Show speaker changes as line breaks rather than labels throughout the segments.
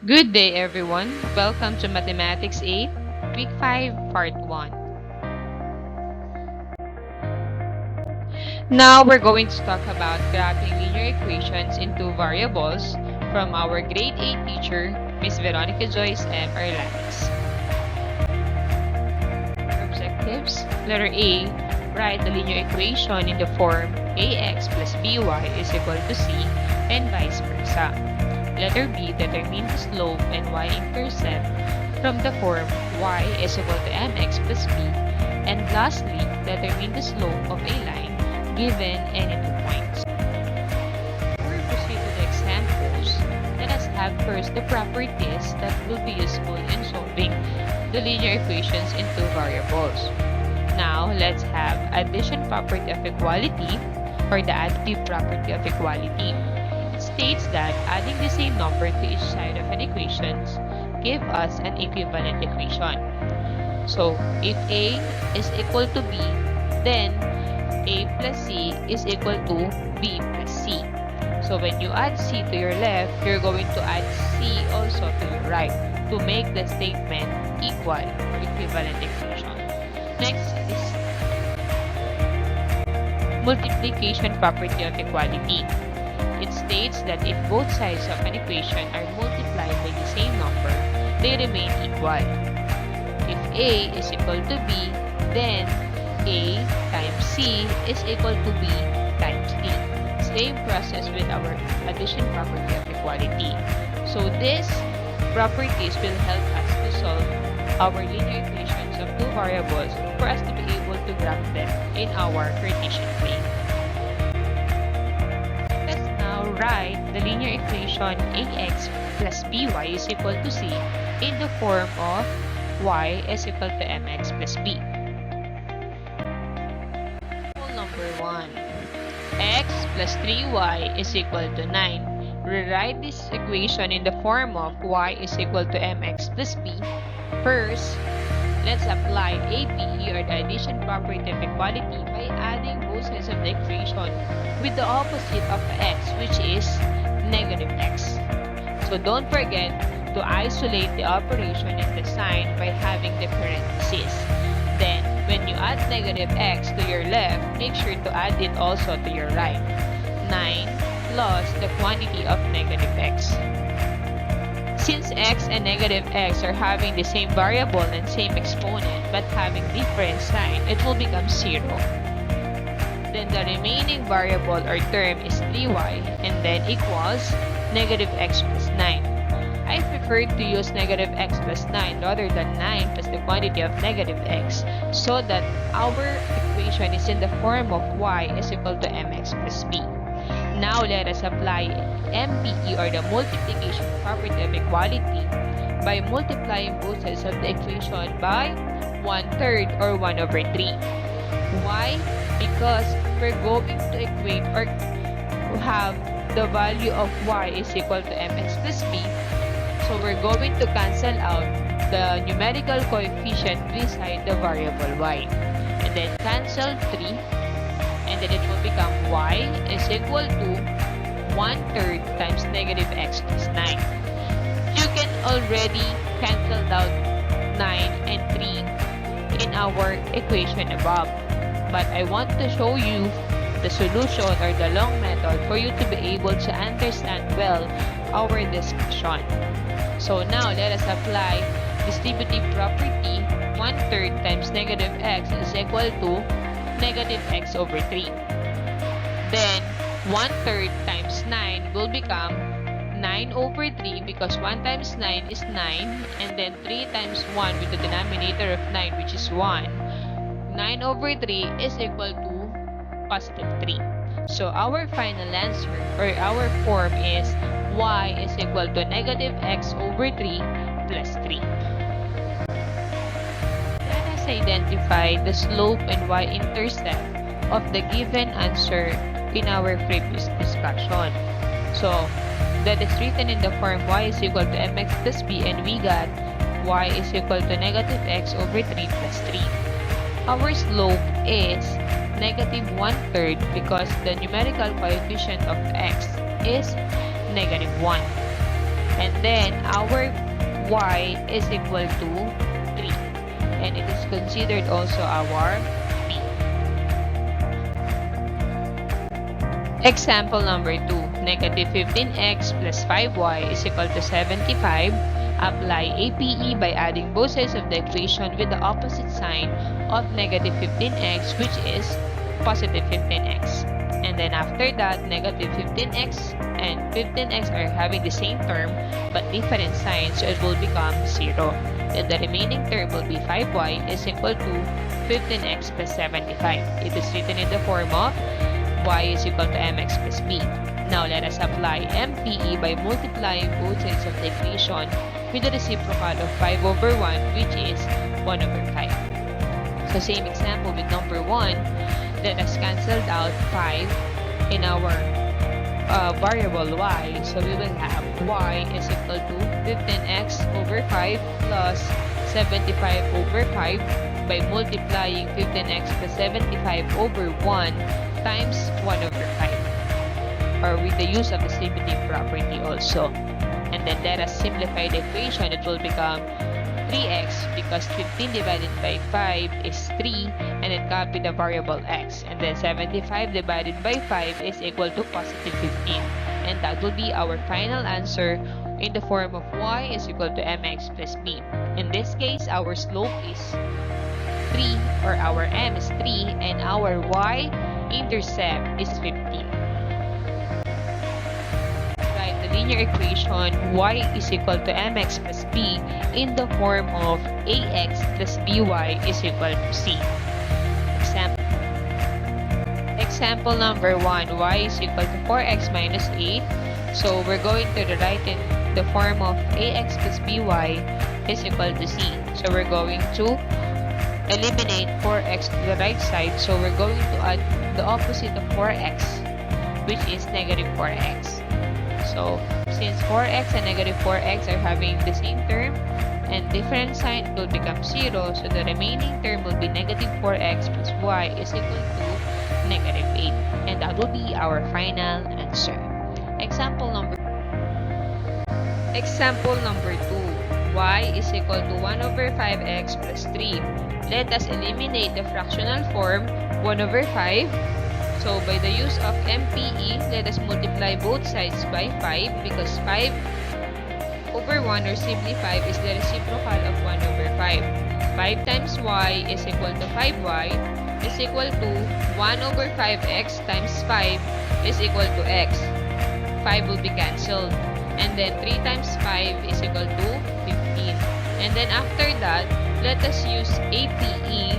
Good day, everyone. Welcome to Mathematics 8, Week 5, Part 1. Now we're going to talk about graphing linear equations into variables from our Grade 8 teacher, Miss Veronica Joyce M. Arlanes. Objectives: Letter A, write the linear equation in the form ax plus by is equal to c and vice versa. Letter B, determine the slope and y-intercept from the form y is equal to mx plus b. And lastly, determine the slope of a line given any 2 points. Before we proceed to the examples, let us have first the properties that will be useful in solving the linear equations into variables. Now, let's have addition property of equality or the additive property of equality. States that adding the same number to each side of an equation give us an equivalent equation. So, if A is equal to B, then A plus C is equal to B plus C. So, when you add C to your left, you're going to add C also to your right to make the statement equal or equivalent equation. Next is multiplication property of equality. It states that if both sides of an equation are multiplied by the same number, they remain equal. If A is equal to B, then A times C is equal to B times D. Same process with our addition property of equality. So these properties will help us to solve our linear equations of two variables for us to be able to graph them in our Cartesian plane. Write the linear equation ax plus by is equal to c in the form of y is equal to mx plus b. Number 1. X plus 3y is equal to 9. Rewrite this equation in the form of y is equal to mx plus b. First, let's apply APE or the addition property of equality by adding both sides of the equation with the opposite of x, which is negative x. So don't forget to isolate the operation and the sign by having the parentheses. Then, when you add negative x to your left, make sure to add it also to your right. 9 plus the quantity of negative x. Since x and negative x are having the same variable and same exponent but having different sign, it will become 0. Then the remaining variable or term is 3y and then equals negative x plus 9. I prefer to use negative x plus 9 rather than 9 plus the quantity of negative x so that our equation is in the form of y is equal to mx plus b. Now let us apply MPE or the multiplication property of equality by multiplying both sides of the equation by 1/3 or 1 over 3. Why? Because we're going to equate or have the value of y is equal to mx plus b. So we're going to cancel out the numerical coefficient beside the variable y. And then cancel 3. And then it will become y is equal to 1/3 times negative x plus 9. You can already cancel out 9 and 3 in our equation above. But I want to show you the solution or the long method for you to be able to understand well our discussion. So now let us apply distributive property. 1/3 times negative x is equal to negative x over 3. Then 1/3 times 9 will become 9 over 3 because 1 times 9 is 9 and then 3 times 1 with the denominator of 9 which is 1. 9 over 3 is equal to positive 3. So our final answer or our form is y is equal to negative x over 3 plus 3. Let us identify the slope and y-intercept of the given answer in our previous discussion. So that is written in the form y is equal to mx plus b and we got y is equal to negative x over 3 plus 3. Our slope is negative 1/3 because the numerical coefficient of x is negative 1. And then our y is equal to 3. And it is considered also our p. Example number 2. Negative 15x plus 5y is equal to 75. Apply APE by adding both sides of the equation with the opposite sign of negative 15x, which is positive 15x. And then after that, negative 15x and 15x are having the same term but different signs, so it will become 0. Then the remaining term will be 5y is equal to 15x plus 75. It is written in the form of y is equal to mx plus b. Now let us apply MPE by multiplying both sides of the equation with the reciprocal of 5 over 1, which is 1 over 5. So same example with number 1, let us cancel out 5 in our variable y. So we will have y is equal to 15x over 5 plus 75 over 5 by multiplying 15x plus 75 over 1 times 1 over 5, or with the use of the distributive property also. And then let us simplify the equation. It will become 3x because 15 divided by 5 is 3, and then copy the variable x. And then 75 divided by 5 is equal to positive 15. And that will be our final answer in the form of y is equal to mx plus b. In this case, our slope is 3, or our m is 3, and our y-intercept is 15. Write the linear equation y is equal to mx plus b in the form of ax plus by is equal to c. Example number 1, y is equal to 4x minus 8. So we're going to write in the form of ax plus by is equal to c. So we're going to eliminate 4x to the right side. So we're going to add the opposite of 4x, which is negative 4x. So since 4x and negative 4x are having the same term and different sign, it will become 0. So the remaining term will be negative 4x plus y is equal to negative 8. And that will be our final answer. Example number 2. Y is equal to 1 over 5x plus 3. Let us eliminate the fractional form 1 over 5. So by the use of MPE, let us multiply both sides by 5 because 5 over 1, or simply 5, is the reciprocal of 1 over 5. 5 times y is equal to 5y is equal to 1 over 5x times 5 is equal to x. 5 will be cancelled. And then 3 times 5 is equal to 15. And then after that, let us use APE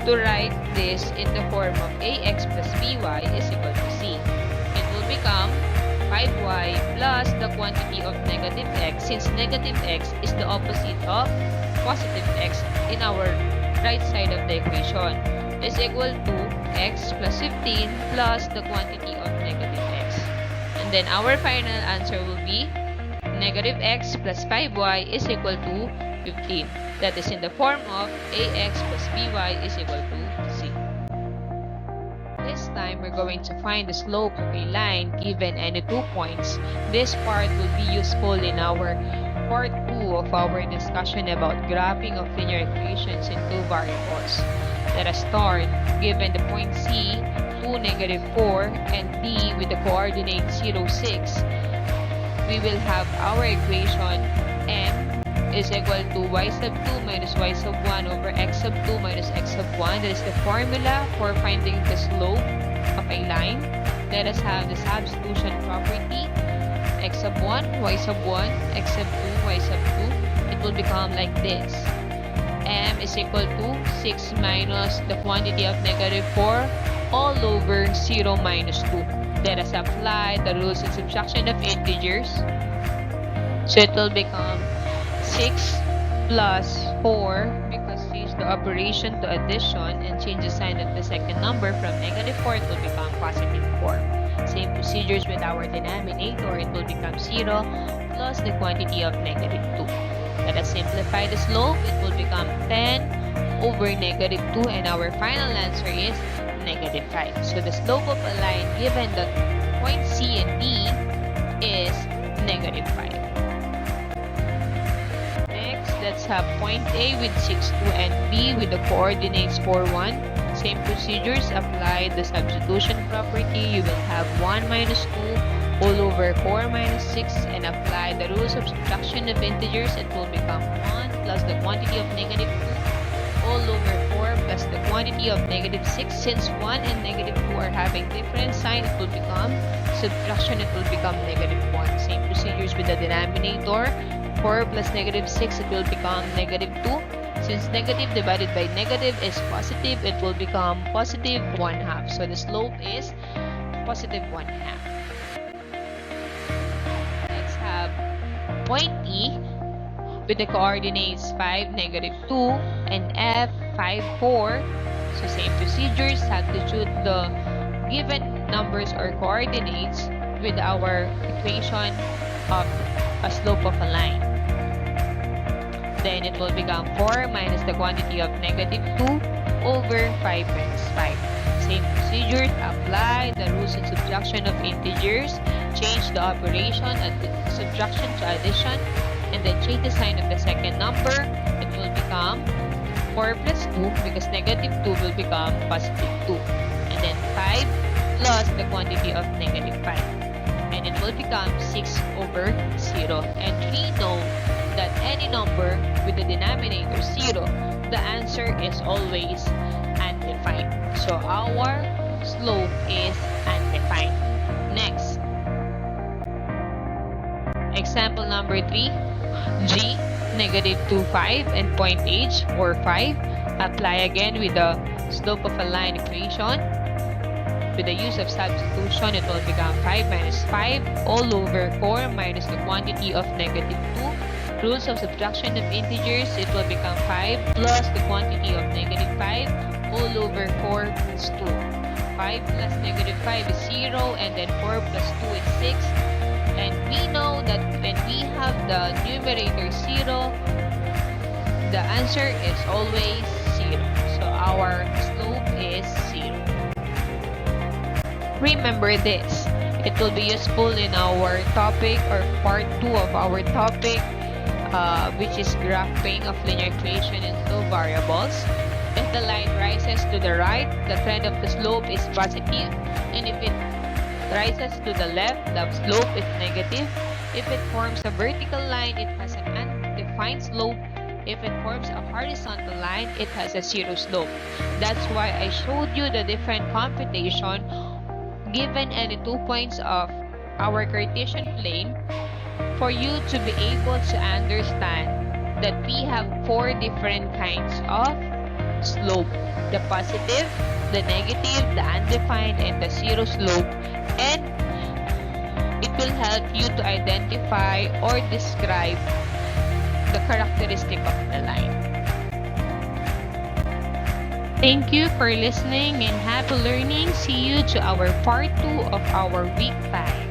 to write this in the form of ax plus by is equal to c. It will become 5y plus the quantity of negative x, since negative x is the opposite of positive x in our right side of the equation, is equal to x plus 15 plus the quantity of negative x. And then our final answer will be negative x plus 5y is equal to 15. That is in the form of ax plus by is equal to c. This time, we're going to find the slope of a line given any 2 points. This part will be useful in our part 2 of our discussion about graphing of linear equations in 2 variables. Let us start. Given the point C, 2, negative 4, and D with the coordinate 0, 6, we will have our equation M is equal to y sub 2 minus y sub 1 over x sub 2 minus x sub 1. That is the formula for finding the slope of a line. Let us have the substitution property. X sub 1, y sub 1, x sub 2, y sub 2. It will become like this. M is equal to 6 minus the quantity of negative 4 all over 0 minus 2. Let us apply the rules of subtraction of integers. So it will become 6 plus 4, because change the operation to addition and change the sign of the second number from negative 4, it will become positive 4. Same procedures with our denominator, it will become 0 plus the quantity of negative 2. Let us simplify the slope, it will become 10 over negative 2, and our final answer is negative 5. So the slope of a line given that point C and D is negative 5. let's have point A with 6, 2, and B with the coordinates 4, 1. Same procedures apply the substitution property. You will have 1 minus 2 all over 4 minus 6 and apply the rules of subtraction of integers. It will become 1 plus the quantity of negative 2 all over 4 plus the quantity of negative 6. Since 1 and negative 2 are having different sign, it will become subtraction. It will become negative 1. Same procedures with the denominator. 4 plus negative 6, it will become negative 2. Since negative divided by negative is positive, it will become positive 1/2. So the slope is positive 1/2. Let's have point E with the coordinates 5, negative 2, and F, 5, 4. So same procedures, substitute the given numbers or coordinates with our equation of a slope of a line. Then it will become 4 minus the quantity of negative 2 over 5 minus 5. Same procedures, apply the rules of subtraction of integers, change the operation at subtraction to addition, and then change the sign of the second number. It will become 4 plus 2 because negative 2 will become positive 2. And then 5 plus the quantity of negative 5. And it will become 6 over 0. And we know that any number with the denominator 0, the answer is always undefined. So our slope is undefined. Next, example number 3, G, negative 2, 5, and point H, 4, 5. Apply again with the slope of a line equation. With the use of substitution, it will become 5 minus 5 all over 4 minus the quantity of negative 2. Rules of subtraction of integers, it will become 5 plus the quantity of negative 5 all over 4 plus 2. 5 plus negative 5 is 0, and then 4 plus 2 is 6. And we know that when we have the numerator 0, the answer is always 0. So our slope is 0. Remember this. It will be useful in our topic or part 2 of our topic, which is graphing of linear equation in slope variables. If the line rises to the right, the trend of the slope is positive, and if it rises to the left, the slope is negative. If it forms a vertical line, it has an undefined slope. If it forms a horizontal line, it has a 0 slope. That's why I showed you the different computation given any 2 points of our Cartesian plane for you to be able to understand that we have 4 different kinds of slope: the positive, the negative, the undefined, and the 0 slope. And it will help you to identify or describe the characteristic of the line. Thank you for listening and happy learning. See you to our part 2 of our week 5.